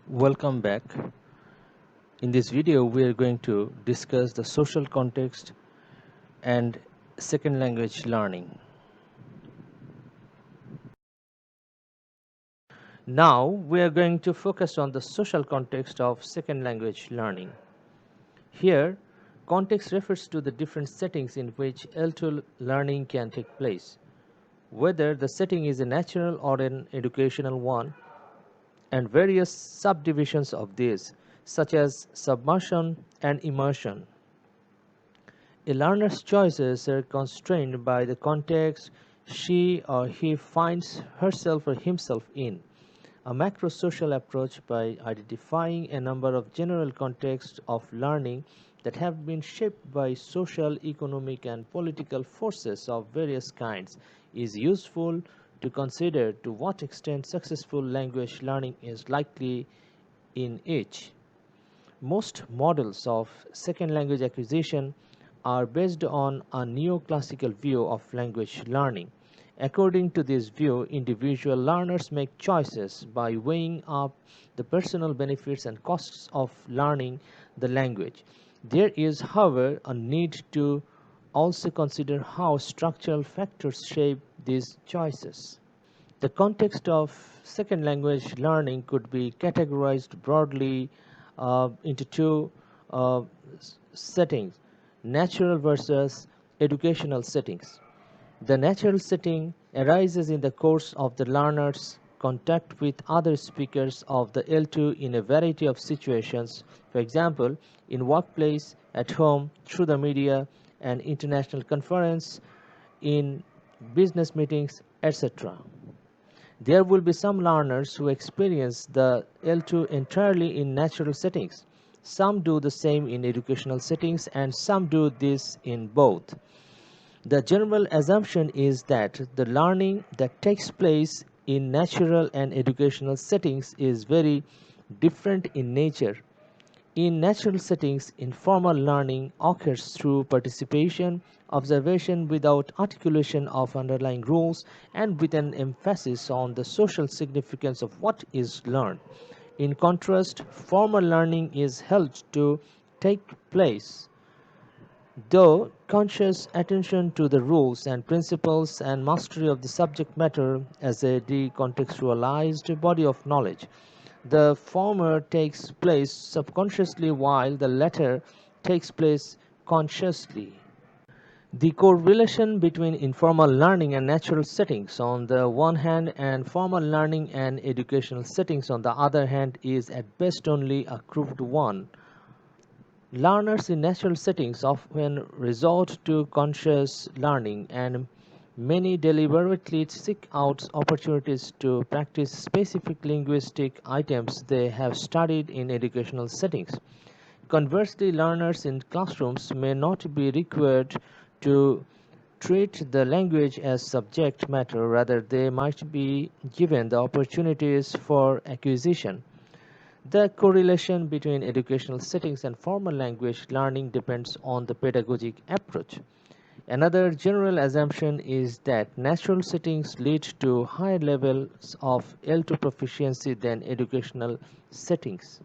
Welcome back. In this video, we are going to discuss the social context and second language learning. Now, we are going to focus on the social context of second language learning. Here, context refers to the different settings in which L2 learning can take place, whether the setting is a natural or an educational one, and various subdivisions of these, such as submersion and immersion. A learner's choices are constrained by the context she or he finds herself or himself in. A macro-social approach by identifying a number of general contexts of learning that have been shaped by social, economic, and political forces of various kinds is useful to consider to what extent successful language learning is likely in each. Most models of second language acquisition are based on a neoclassical view of language learning. According to this view, individual learners make choices by weighing up the personal benefits and costs of learning the language. There is, however, a need to also consider how structural factors shape these choices. The context of second language learning could be categorized broadly into two uh, settings: natural versus educational settings. The natural setting arises in the course of the learner's contact with other speakers of the L2 in a variety of situations, for example, in workplace, at home, through the media, and international conference, in business meetings, etc. There will be some learners who experience the L2 entirely in natural settings. Some do the same in educational settings, and some do this in both. The general assumption is that the learning that takes place in natural and educational settings is very different in nature. In natural settings, informal learning occurs through participation, observation without articulation of underlying rules, and with an emphasis on the social significance of what is learned. In contrast, formal learning is held to take place though conscious attention to the rules and principles and mastery of the subject matter as a decontextualized body of knowledge. The former takes place subconsciously while the latter takes place consciously. The correlation between informal learning and natural settings on the one hand and formal learning and educational settings on the other hand is at best only a crude one. Learners in natural settings often resort to conscious learning, and many deliberately seek out opportunities to practice specific linguistic items they have studied in educational settings. Conversely, learners in classrooms may not be required to treat the language as subject matter, rather, they might be given the opportunities for acquisition. The correlation between educational settings and formal language learning depends on the pedagogic approach. Another general assumption is that natural settings lead to higher levels of L2 proficiency than educational settings.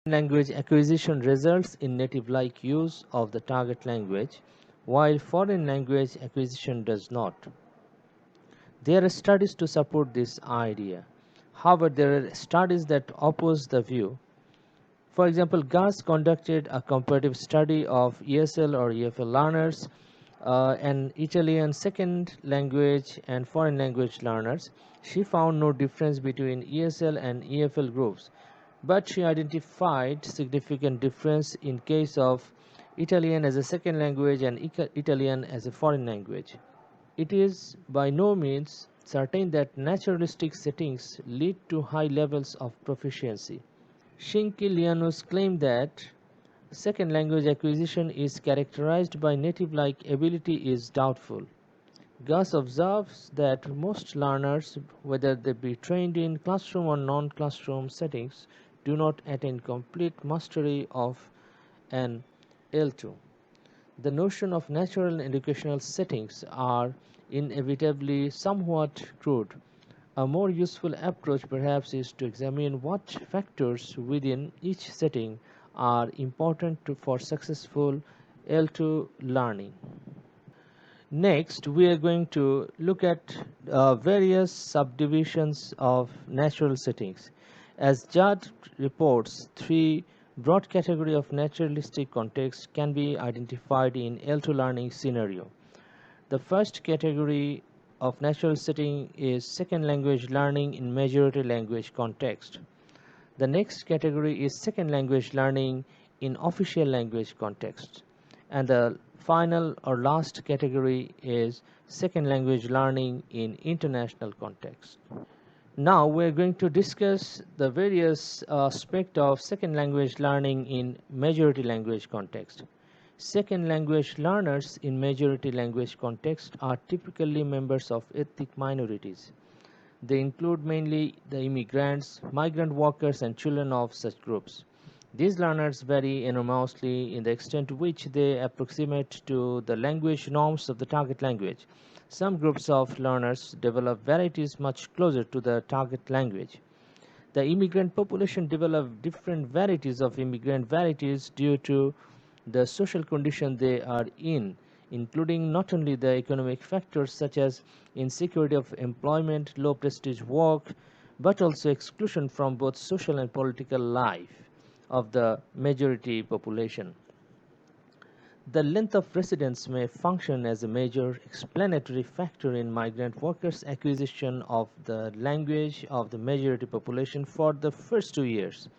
Language acquisition results in native-like use of the target language, while foreign language acquisition does not. There are studies to support this idea. However, there are studies that oppose the view. For example, Gus conducted a comparative study of ESL or EFL learners and Italian second language and foreign language learners. She found no difference between ESL and EFL groups, but she identified significant difference in case of Italian as a second language and Italian as a foreign language. It is by no means certain that naturalistic settings lead to high levels of proficiency. Schinkilianus claimed that second language acquisition is characterized by native-like ability is doubtful. Gus observes that most learners, whether they be trained in classroom or non-classroom settings, do not attain complete mastery of an L2. The notion of natural and educational settings are inevitably somewhat crude. A more useful approach perhaps is to examine what factors within each setting are important for successful L2 learning. Next, we are going to look at various subdivisions of natural settings. As Judd reports, three broad categories of naturalistic context can be identified in L2 learning scenario. The first category of natural setting is second language learning in majority language context. The next category is second language learning in official language context. And the final or last category is second language learning in international context. Now we're going to discuss the various aspects of second language learning in majority language context. Second language learners in majority language context are typically members of ethnic minorities. They include mainly the immigrants, migrant workers, and children of such groups. These learners vary enormously in the extent to which they approximate to the language norms of the target language. Some groups of learners develop varieties much closer to the target language. The immigrant population develop different varieties of immigrant varieties due to the social condition they are in, including not only the economic factors such as insecurity of employment, low prestige work, but also exclusion from both social and political life of the majority population. The length of residence may function as a major explanatory factor in migrant workers' acquisition of the language of the majority population for the first 2 years.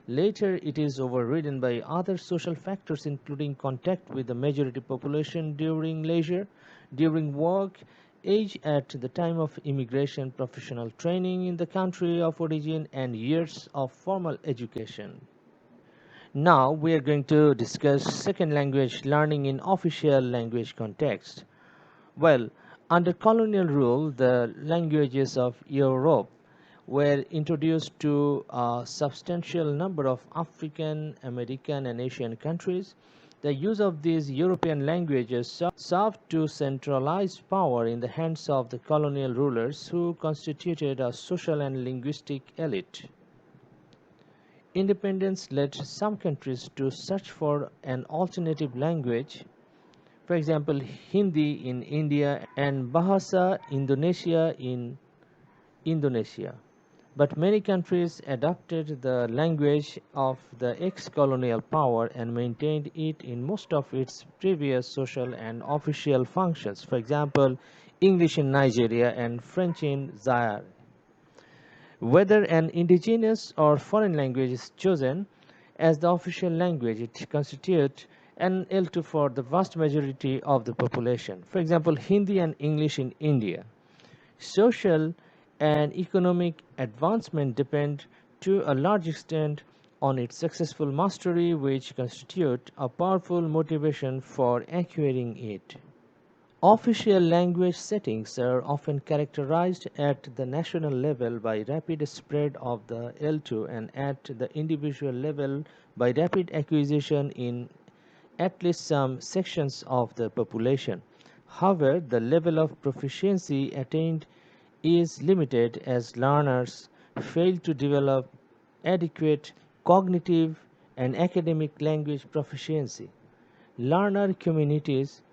Later, it is overridden by other social factors including contact with the majority population during leisure, during work, age at the time of immigration, professional training in the country of origin, and years of formal education. Now we are going to discuss second language learning in official language context. Well, under colonial rule, the languages of Europe were introduced to a substantial number of African, American, and Asian countries. The use of these European languages served to centralize power in the hands of the colonial rulers who constituted a social and linguistic elite. Independence led some countries to search for an alternative language, for example, Hindi in India and Bahasa Indonesia in Indonesia. But many countries adopted the language of the ex-colonial power and maintained it in most of its previous social and official functions. For example, English in Nigeria and French in Zaire. Whether an indigenous or foreign language is chosen as the official language, it constitutes an L2 for the vast majority of the population. For example, Hindi and English in India. Social and economic advancement depend to a large extent on its successful mastery, which constitute a powerful motivation for acquiring it. Official language settings are often characterized at the national level by rapid spread of the L2 and at the individual level by rapid acquisition in at least some sections of the population. However, the level of proficiency attained is limited as learners fail to develop adequate cognitive and academic language proficiency. Learner communities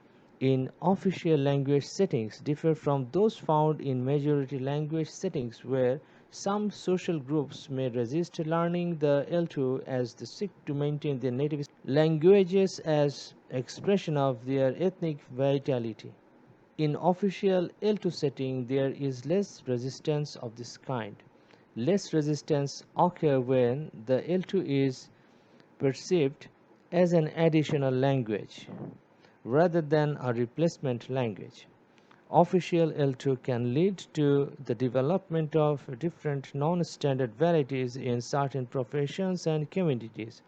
in official language settings differ from those found in majority language settings where some social groups may resist learning the L2 as they seek to maintain their native languages as expression of their ethnic vitality. In official L2 setting, there is less resistance of this kind. Less resistance occurs when the L2 is perceived as an additional language rather than a replacement language. Official L2 can lead to the development of different non-standard varieties in certain professions and communities.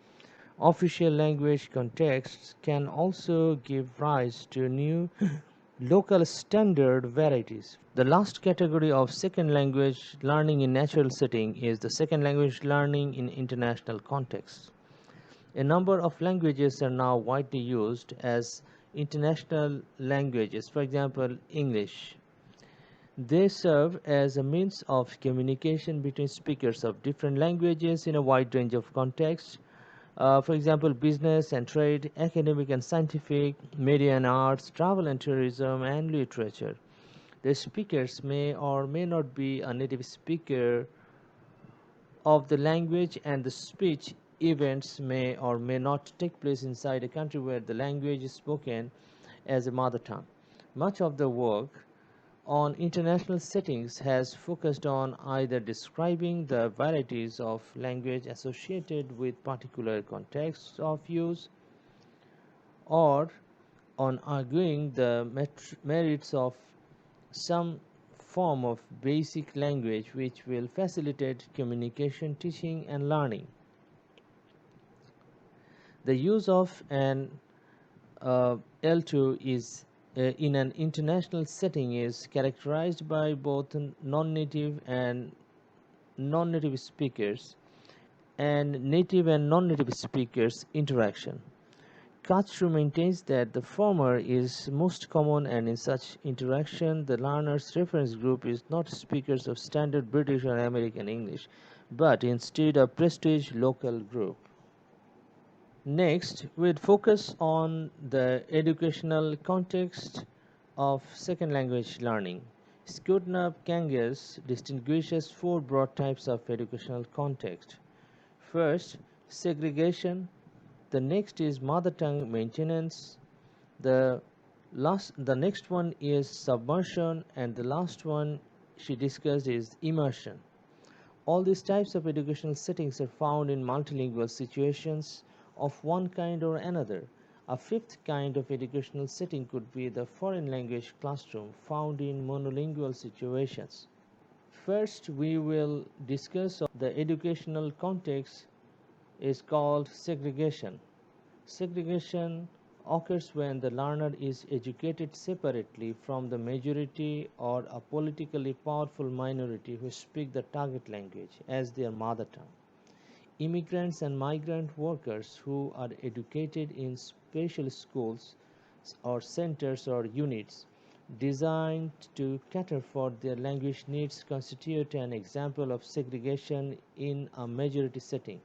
Official language contexts can also give rise to new local standard varieties. The last category of second language learning in natural setting is the second language learning in international contexts. A number of languages are now widely used as international languages, for example, English. They serve as a means of communication between speakers of different languages in a wide range of contexts. For example, business and trade, academic and scientific, media and arts, travel and tourism, and literature. The speakers may or may not be a native speaker of the language, and the speech events may or may not take place inside a country where the language is spoken as a mother tongue. Much of the work on international settings has focused on either describing the varieties of language associated with particular contexts of use, or on arguing the merits of some form of basic language which will facilitate communication, teaching, and learning. The use of an L2 is in an international setting is characterized by both non-native and non-native speakers and native and non-native speakers interaction. Kachru maintains that the former is most common, and in such interaction the learner's reference group is not speakers of standard British or American English, but instead a prestige local group. Next, we'd focus on the educational context of second language learning. Skudnap-Kangas distinguishes four broad types of educational context. First, segregation. The next is mother tongue maintenance. The next one is submersion, and the last one she discussed is immersion. All these types of educational settings are found in multilingual situations of one kind or another. A fifth kind of educational setting could be the foreign language classroom, found in monolingual situations. First, we will discuss the educational context is called segregation. Segregation occurs when the learner is educated separately from the majority or a politically powerful minority who speak the target language as their mother tongue. Immigrants and migrant workers who are educated in special schools or centers or units designed to cater for their language needs constitute an example of segregation in a majority setting.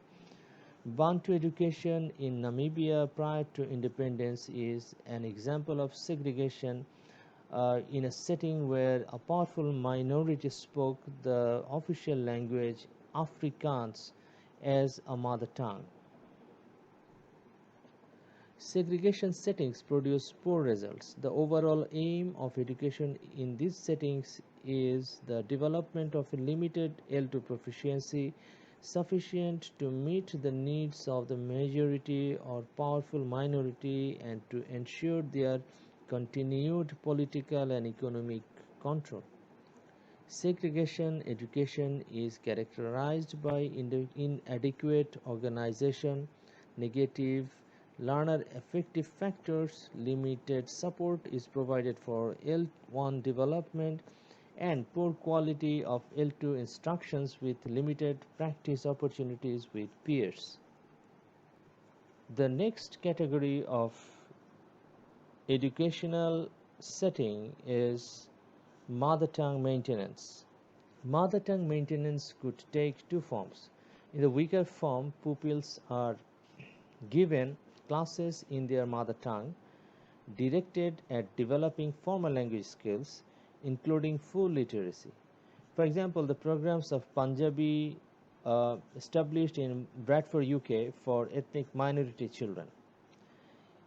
Bantu education in Namibia prior to independence is an example of segregation in a setting where a powerful minority spoke the official language Afrikaans as a mother tongue. Segregation settings produce poor results. The overall aim of education in these settings is the development of a limited L2 proficiency sufficient to meet the needs of the majority or powerful minority and to ensure their continued political and economic control. Segregation education is characterized by inadequate organization, negative learner affective factors, limited support is provided for L1 development, and poor quality of L2 instructions with limited practice opportunities with peers. The next category of educational setting is mother tongue maintenance. Mother tongue maintenance could take two forms. In the weaker form, pupils are given classes in their mother tongue directed at developing formal language skills, including full literacy. For example, the programs of Punjabi established in Bradford, UK for ethnic minority children.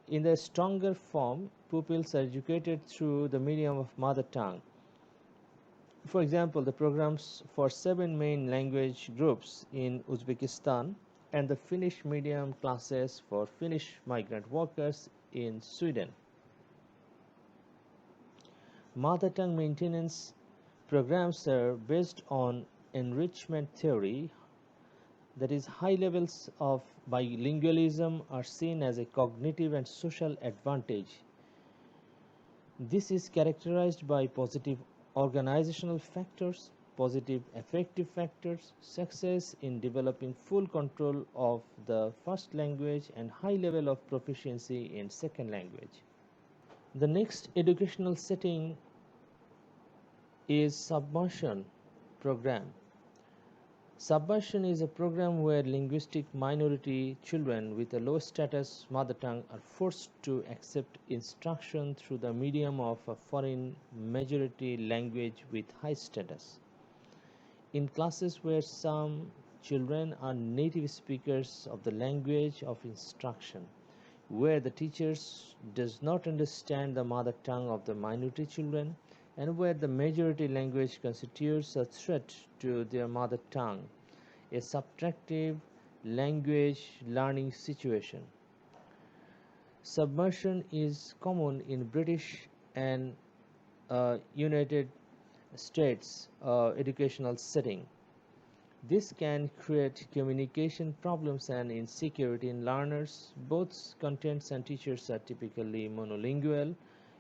In the stronger form, pupils are educated through the medium of mother tongue. For example, the programs for 7 main language groups in Uzbekistan and the Finnish medium classes for Finnish migrant workers in Sweden. Mother tongue maintenance programs are based on enrichment theory, that is, high levels of bilingualism are seen as a cognitive and social advantage. This is characterized by positive organizational factors, positive affective factors, success in developing full control of the first language, and high level of proficiency in second language. The next educational setting is Submersion program. Submersion is a program where linguistic minority children with a low status mother tongue are forced to accept instruction through the medium of a foreign majority language with high status. In classes where some children are native speakers of the language of instruction, where the teachers does not understand the mother tongue of the minority children, and where the majority language constitutes a threat to their mother tongue, a subtractive language learning situation. Submersion is common in British and United States educational setting. This can create communication problems and insecurity in learners. Both contents and teachers are typically monolingual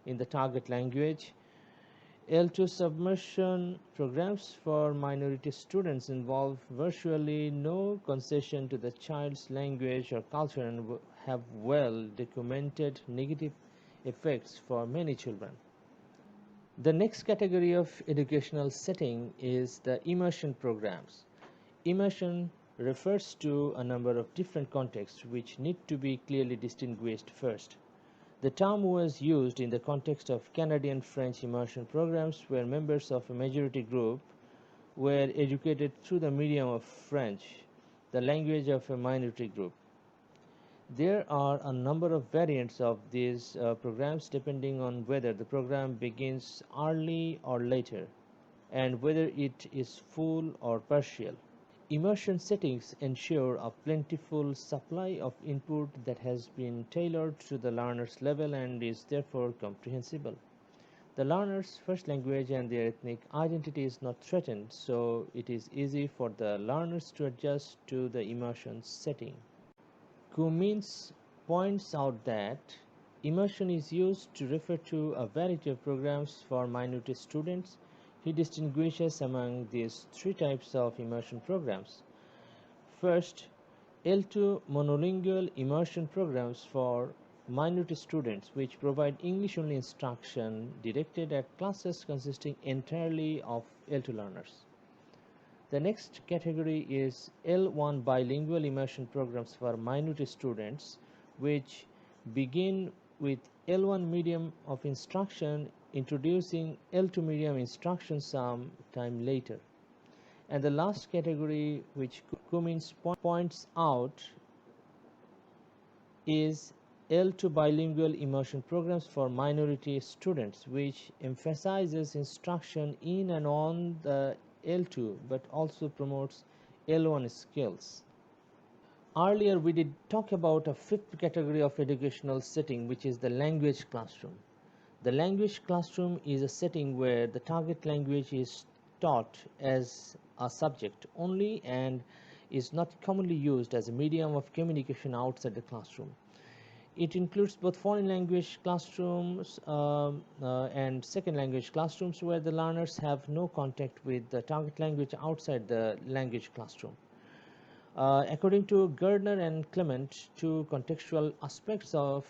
in the target language. L2 submersion programs for minority students involve virtually no concession to the child's language or culture and have well documented negative effects for many children. The next category of educational setting is the immersion programs. Immersion refers to a number of different contexts which need to be clearly distinguished first. The term was used in the context of Canadian French immersion programs where members of a majority group were educated through the medium of French, the language of a minority group. There are a number of variants of these programs depending on whether the program begins early or later and whether it is full or partial. Immersion settings ensure a plentiful supply of input that has been tailored to the learner's level and is therefore comprehensible. The learner's first language and their ethnic identity is not threatened, so it is easy for the learners to adjust to the immersion setting. Cummins points out that immersion is used to refer to a variety of programs for minority students. He distinguishes among these three types of immersion programs. First, L2 monolingual immersion programs for minority students, which provide English-only instruction directed at classes consisting entirely of L2 learners. The next category is L1 bilingual immersion programs for minority students, which begin with L1 medium of instruction, introducing L2 medium instruction some time later. And the last category, which Cummins points out, is L2 bilingual immersion programs for minority students, which emphasizes instruction in and on the L2 but also promotes L1 skills. Earlier we did talk about a fifth category of educational setting, which is the language classroom. The language classroom is a setting where the target language is taught as a subject only and is not commonly used as a medium of communication outside the classroom. It includes both foreign language classrooms and second language classrooms where the learners have no contact with the target language outside the language classroom. According to Gardner and Clement, two contextual aspects are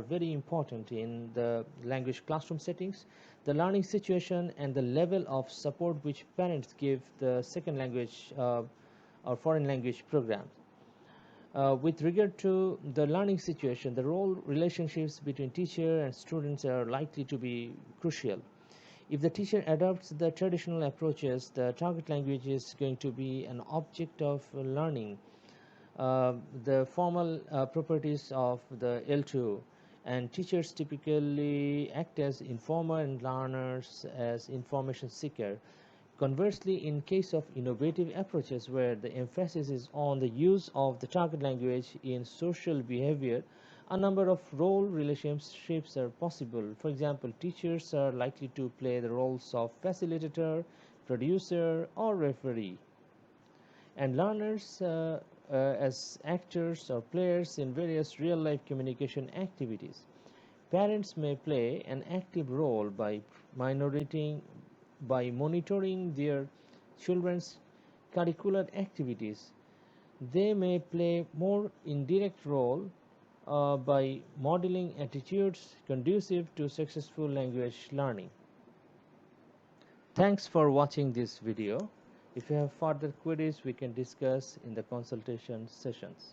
very important in the language classroom settings: the learning situation and the level of support which parents give the second language or foreign language programs. With regard to the learning situation, the role relationships between teacher and students are likely to be crucial. If the teacher adopts the traditional approaches, the target language is going to be an object of learning. The formal properties of the L2, and teachers typically act as informer and learners as information seeker. Conversely, in case of innovative approaches where the emphasis is on the use of the target language in social behavior, a number of role relationships are possible. For example, teachers are likely to play the roles of facilitator, producer, or referee, and learners as actors or players in various real-life communication activities. Parents may play an active role by monitoring their children's curricular activities. They may play more indirect role by modeling attitudes conducive to successful language learning. Thanks for watching this video. If you have further queries, we can discuss in the consultation sessions.